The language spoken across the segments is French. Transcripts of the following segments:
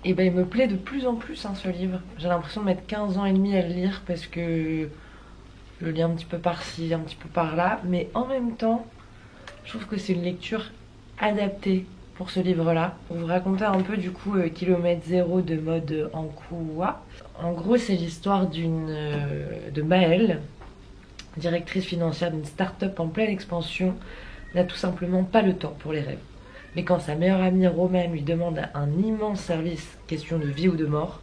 Et ben il me plaît de plus en plus hein, ce livre. J'ai l'impression de mettre 15 ans et demi à le lire parce que je le lis un petit peu par-ci, un petit peu par-là. Mais en même temps, je trouve que c'est une lecture adaptée pour ce livre-là. Pour vous raconter un peu du coup Kilomètre Zéro de Mode Ankoua. En gros, c'est l'histoire de Maëlle, directrice financière d'une start-up en pleine expansion, n'a tout simplement pas le temps pour les rêves. Mais quand sa meilleure amie Romaine lui demande un immense service, question de vie ou de mort,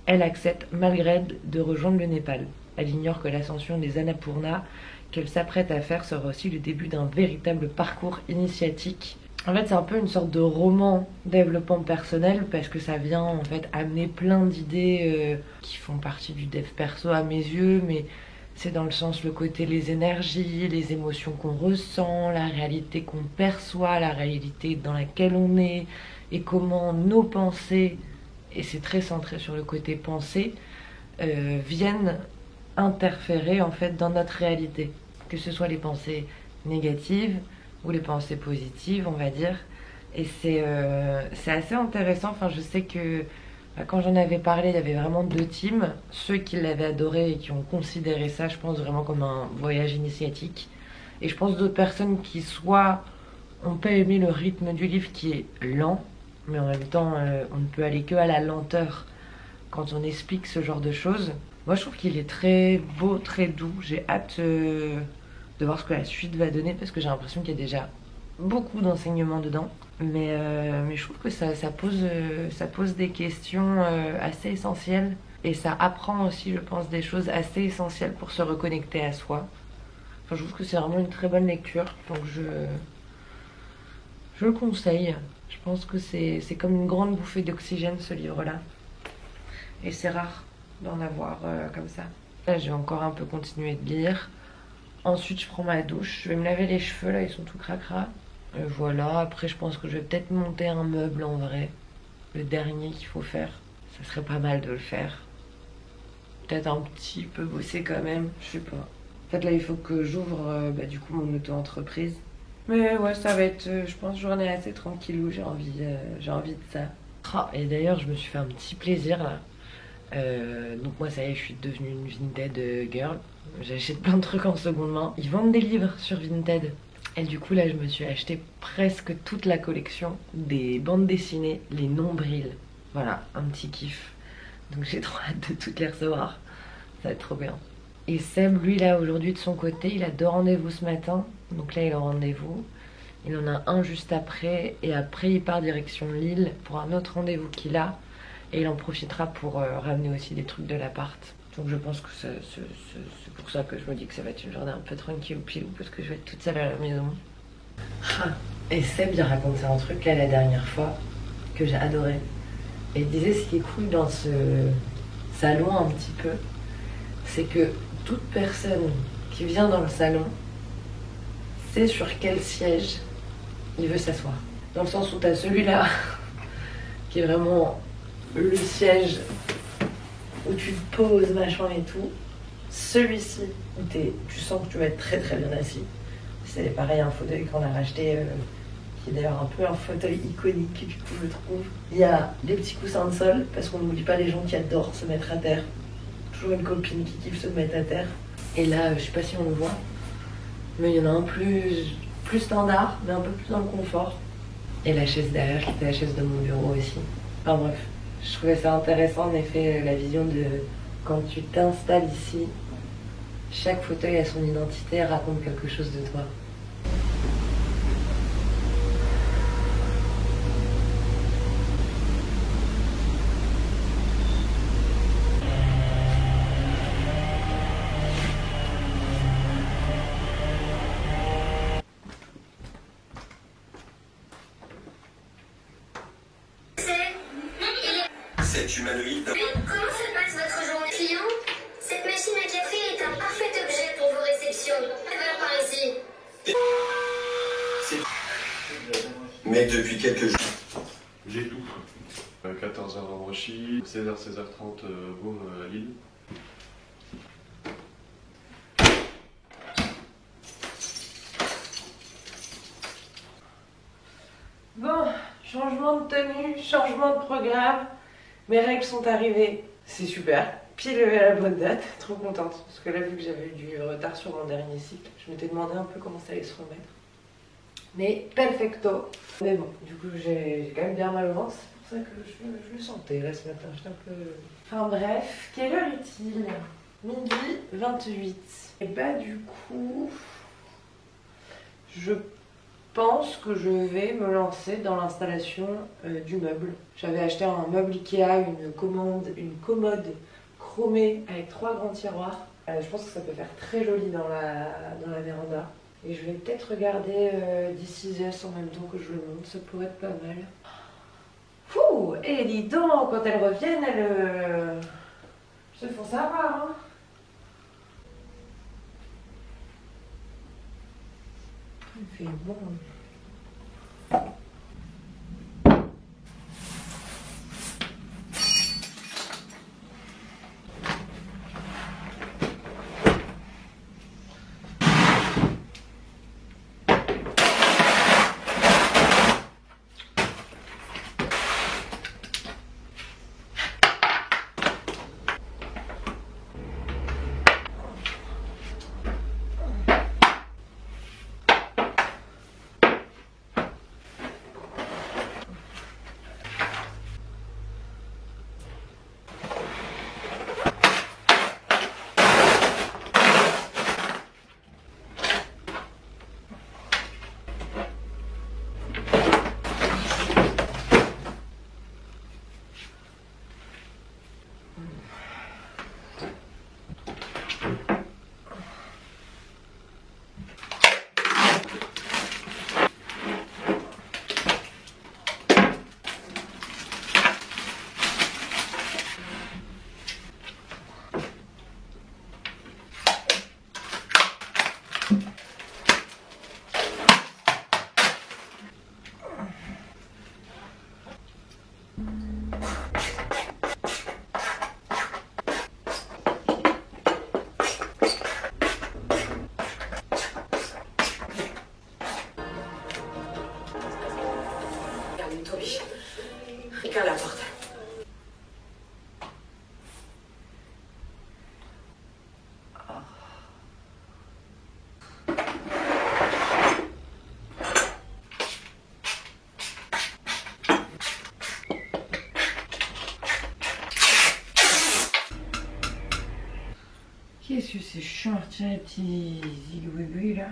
elle accepte malgré elle de rejoindre le Népal. Elle ignore que l'ascension des Annapurna qu'elle s'apprête à faire sera aussi le début d'un véritable parcours initiatique. En fait, c'est un peu une sorte de roman développement personnel parce que ça vient en fait amener plein d'idées qui font partie du dev perso à mes yeux, mais c'est dans le sens le côté les énergies, les émotions qu'on ressent, la réalité qu'on perçoit, la réalité dans laquelle on est et comment nos pensées, et c'est très centré sur le côté pensée, viennent interférer en fait dans notre réalité. Que ce soit les pensées négatives ou les pensées positives, on va dire. Et c'est assez intéressant. Enfin, je sais que quand j'en avais parlé, il y avait vraiment deux teams. Ceux qui l'avaient adoré et qui ont considéré ça, je pense, vraiment comme un voyage initiatique. Et je pense d'autres personnes qui soit ont pas aimé le rythme du livre qui est lent, mais en même temps, on ne peut aller que à la lenteur quand on explique ce genre de choses. Moi, je trouve qu'il est très beau, très doux. J'ai hâte de voir ce que la suite va donner parce que j'ai l'impression qu'il y a déjà beaucoup d'enseignements dedans. Mais je trouve que ça pose des questions assez essentielles et ça apprend aussi, je pense, des choses assez essentielles pour se reconnecter à soi. Enfin, je trouve que c'est vraiment une très bonne lecture, donc je le conseille. Je pense que c'est comme une grande bouffée d'oxygène ce livre-là. Et c'est rare d'en avoir comme ça. Là, je vais encore un peu continuer de lire. Ensuite, je prends ma douche. Je vais me laver les cheveux, là, ils sont tout cracra. Voilà, après, je pense que je vais peut-être monter un meuble en vrai. Le dernier qu'il faut faire. Ça serait pas mal de le faire. Peut-être un petit peu bosser quand même, je sais pas. En fait, là, il faut que j'ouvre du coup mon auto-entreprise. Mais ouais, ça va être, je pense, journée assez tranquillou. J'ai envie de ça. Ah, et d'ailleurs, je me suis fait un petit plaisir là. Donc moi ça y est, je suis devenue une Vinted girl. J'achète plein de trucs en seconde main. Ils vendent des livres sur Vinted. Et du coup là je me suis acheté presque toute la collection des bandes dessinées, les nombrils. Voilà, un petit kiff. Donc j'ai trop hâte de toutes les recevoir. Ça va être trop bien. Et Seb, lui là aujourd'hui de son côté, il a deux rendez-vous ce matin. Donc là il est en rendez-vous. Il en a un juste après. Et après il part direction Lille pour un autre rendez-vous qu'il a. Et il en profitera pour ramener aussi des trucs de l'appart. Donc je pense que c'est pour ça que je me dis que ça va être une journée un peu tranquille ou pilou parce que je vais être toute seule à la maison. Ah, et Seb il racontait un truc là la dernière fois que j'ai adoré. Et il disait ce qui est cool dans ce salon un petit peu, c'est que toute personne qui vient dans le salon sait sur quel siège il veut s'asseoir. Dans le sens où t'as celui-là qui est vraiment le siège où tu te poses, machin et tout. Celui-ci, où tu sens que tu vas être très très bien assis. C'est pareil, un fauteuil qu'on a racheté, qui est d'ailleurs un peu un fauteuil iconique, du coup, je trouve. Il y a des petits coussins de sol, parce qu'on n'oublie pas les gens qui adorent se mettre à terre. Toujours une copine qui kiffe se mettre à terre. Et là, je sais pas si on le voit, mais il y en a un plus standard, mais un peu plus dans le confort. Et la chaise derrière, qui était la chaise de mon bureau aussi. Enfin bref. Je trouvais ça intéressant, en effet, la vision de quand tu t'installes ici, chaque fauteuil a son identité et raconte quelque chose de toi. Cet humanoïde. Comment se passe votre journée client? Cette machine à café est un parfait objet pour vos réceptions. Venez par ici. Mais depuis quelques jours. J'ai tout. 14h à Ronchy, 16h, 16h30, boum, à Lille. Bon, changement de tenue, changement de programme. Mes règles sont arrivées, c'est super. Pile à la bonne date, trop contente. Parce que là, vu que j'avais eu du retard sur mon dernier cycle, je m'étais demandé un peu comment ça allait se remettre. Mais perfecto. Mais bon, du coup, j'ai quand même bien mal au ventre. C'est pour ça que je le sentais là ce matin. J'étais un peu... Enfin bref, quelle heure est-il? Midi 28. Et bah du coup, je pense que je vais me lancer dans l'installation du meuble. J'avais acheté un meuble Ikea, une commode chromée avec 3 grands tiroirs. Je pense que ça peut faire très joli dans la véranda. Et je vais peut-être regarder This Is Us en même temps que je le monte, ça pourrait être pas mal. Fouh! Et dis donc, quand elles reviennent, elles se font savoir, hein. Il fait bon. Regarde la porte. Qu'est-ce que c'est chiant à retirer les petits zigouigouis là?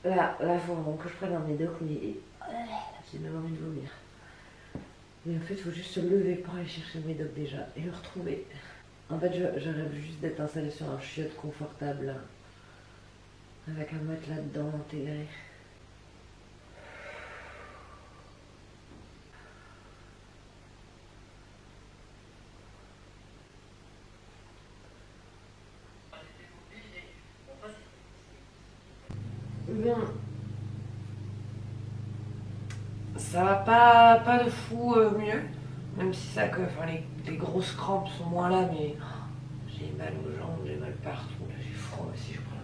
Là, faut vraiment que je prenne un médoc, mais j'ai même envie de vomir. Mais en fait, il faut juste se lever pour aller chercher le médoc déjà et le retrouver. En fait, je rêve juste d'être installée sur un chiotte confortable, avec un matelas dedans intégré. Bon. Ça va pas de fou mieux, même si ça que enfin, les grosses crampes sont moins là, mais j'ai mal aux jambes, j'ai mal partout, là j'ai froid aussi, je crois.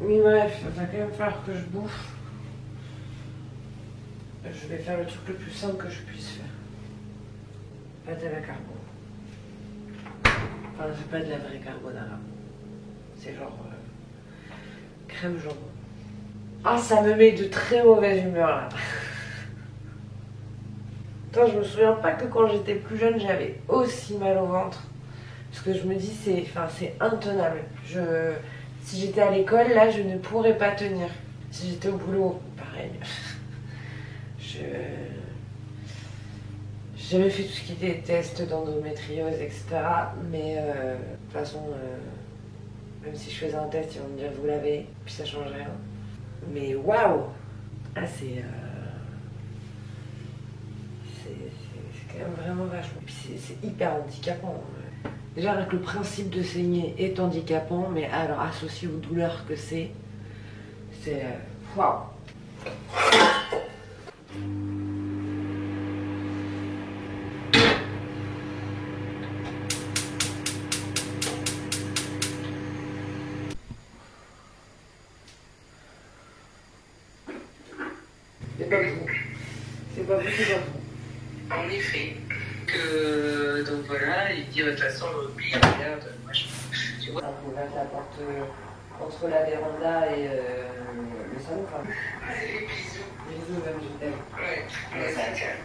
Mais bref, il va quand même falloir que je bouffe. Je vais faire le truc le plus simple que je puisse faire. Pâte à la carbone. Enfin, c'est pas de la vraie carbonara. C'est genre crème jambon. Ah, ça me met de très mauvaise humeur là. Attends, je me souviens pas que quand j'étais plus jeune, j'avais aussi mal au ventre. Parce que je me dis, c'est intenable. Si j'étais à l'école, là, je ne pourrais pas tenir. Si j'étais au boulot, pareil. J'ai jamais fait tout ce qui était test d'endométriose, etc. Mais de toute façon, même si je faisais un test, ils vont me dire vous l'avez, puis ça change rien. Mais waouh! Ah, c'est quand même vraiment vachement. Puis c'est hyper handicapant. Déjà, avec le principe de saigner est handicapant, mais alors associé aux douleurs que c'est waouh! C'est pas vous. C'est pas vous, c'est pas vous. En effet. Donc voilà, il dit de toute façon, l'oubli, regarde, moi tu vois. On ouvre la porte entre la véranda et le salon. Enfin. Allez, bisous. Bisous, même, je t'aime. Ouais, ça calme.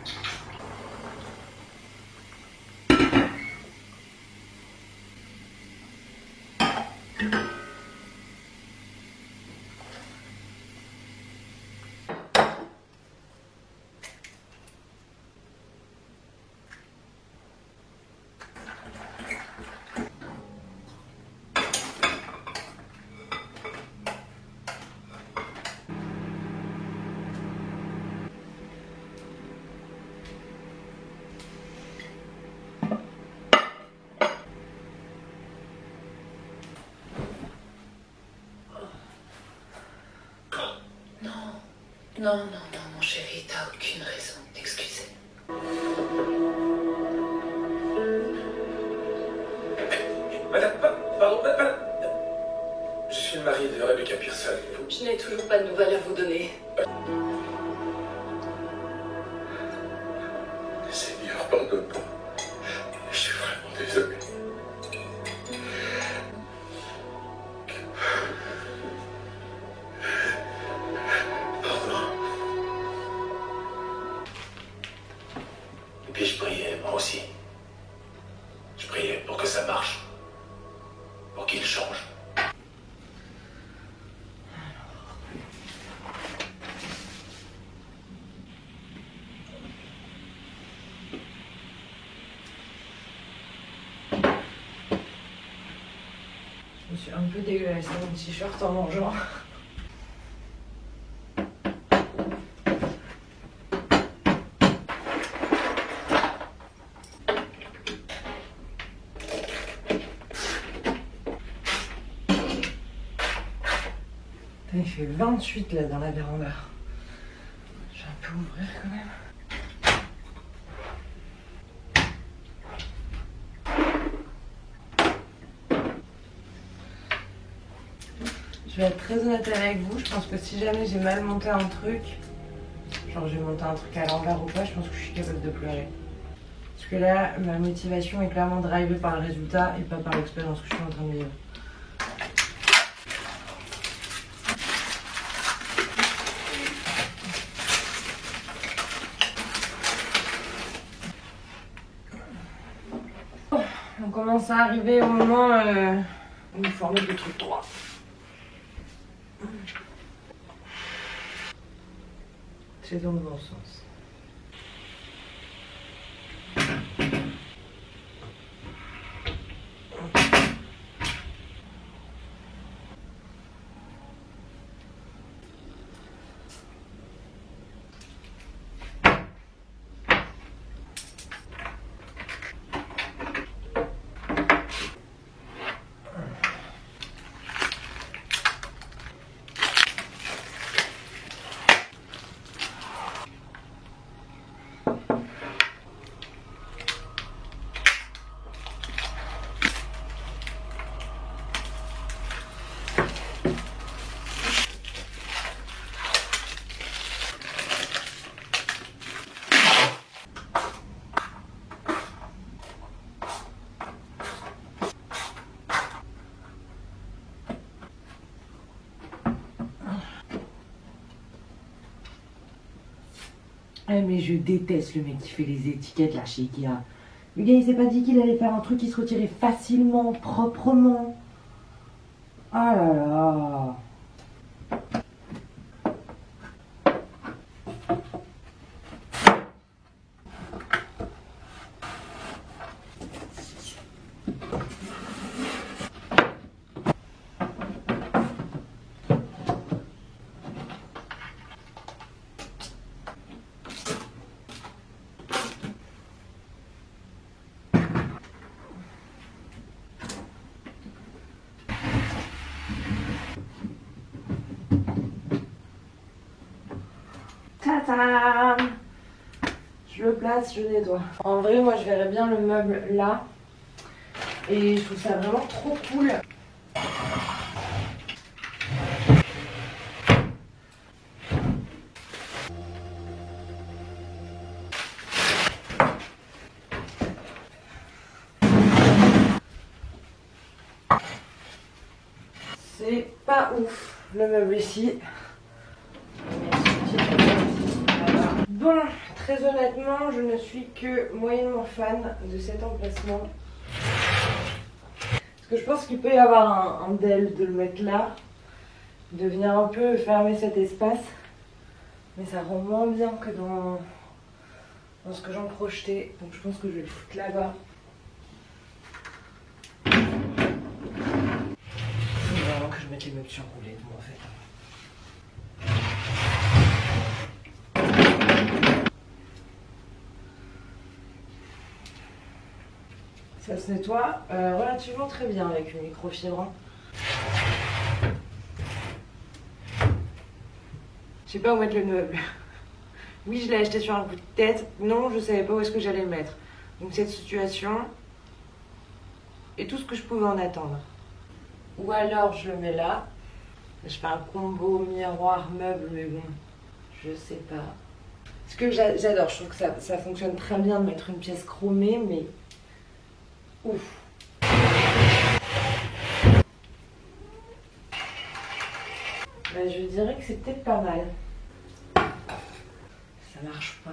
Non, mon chéri, t'as aucune raison de t'excuser. Madame, pardon, madame. Je suis le mari de Rebecca Pearson. Je n'ai toujours pas de nouvelles à vous donner. Seigneur, pardonne-moi. Je suis vraiment désolé. Pardon. Et puis je priais, moi aussi. Je priais pour que ça marche. Pour qu'il change. Je me suis un peu dégueulassée mon t-shirt en mangeant. Il fait 28 là dans la véranda. Je vais un peu ouvrir quand même. Je vais être très honnête avec vous, je pense que si jamais j'ai mal monté un truc, genre j'ai monté un truc à l'envers ou quoi, je pense que je suis capable de pleurer. Parce que là, ma motivation est clairement drivée par le résultat et pas par l'expérience que je suis en train de vivre. On commence à arriver au moment où il faut remettre le truc droit. C'est dans le bon sens. Ah mais je déteste le mec qui fait les étiquettes là chez Ikea. Le gars il s'est pas dit qu'il allait faire un truc qui se retirait facilement, proprement. Ah là là. Tadam! Je le place, je nettoie. En vrai, moi je verrais bien le meuble là. Et je trouve ça vraiment trop cool. C'est pas ouf le meuble ici. Bon, très honnêtement, je ne suis que moyennement fan de cet emplacement. Parce que je pense qu'il peut y avoir un DEL de le mettre là, de venir un peu fermer cet espace. Mais ça rend moins bien que dans ce que j'en projetais. Donc je pense que je vais le foutre là-bas. Il faut vraiment que je mette les meubles sur roulette, moi, en fait. Ça se nettoie relativement très bien avec une microfibre. Je sais pas où mettre le meuble. Oui, je l'ai acheté sur un coup de tête. Non, je savais pas où est-ce que j'allais le mettre. Donc cette situation est tout ce que je pouvais en attendre. Ou alors je le mets là. Je fais un combo miroir meuble, mais bon, je sais pas. Ce que j'adore, je trouve que ça fonctionne très bien de mettre une pièce chromée, mais ouf. Ben, je dirais que c'est peut-être pas mal. Ça marche pas.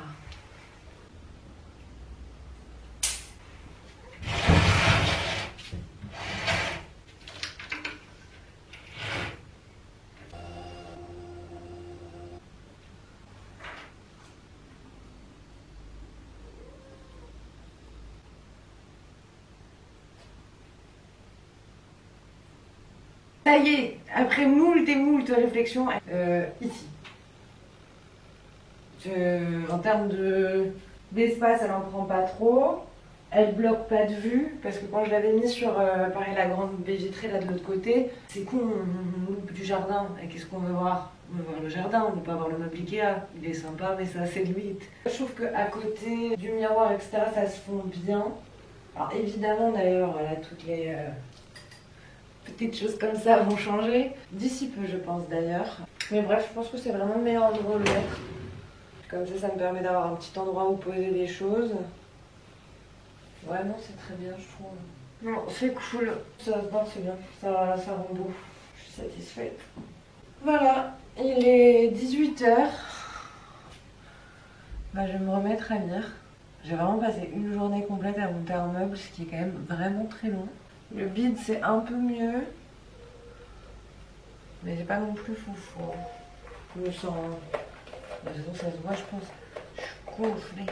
Ça y est, après moult réflexions, ici. En termes d'espace, elle en prend pas trop. Elle bloque pas de vue, parce que quand je l'avais mis sur pareil, la grande baie vitrée là de l'autre côté, c'est con, on loupe du jardin. Et qu'est-ce qu'on veut voir? On veut voir le jardin, on veut pas voir le meuble Ikea. Il est sympa, mais ça c'est limite. Je trouve qu'à côté du miroir, etc., ça se fond bien. Alors évidemment d'ailleurs, là, toutes les petites choses comme ça vont changer. D'ici peu, je pense d'ailleurs. Mais bref, je pense que c'est vraiment le meilleur endroit où le mettre. Comme ça me permet d'avoir un petit endroit où poser des choses. Ouais, non, c'est très bien, je trouve. Non, c'est cool. Ça se voit, c'est bien. Ça rend beau. Je suis satisfaite. Voilà, il est 18 h. Bah, je vais me remettre à lire. J'ai vraiment passé une journée complète à monter un meuble, ce qui est quand même vraiment très long. Le bide, c'est un peu mieux. Mais c'est pas non plus foufou. Je me sens... De toute façon, ça se voit, je pense. Je suis gonflée.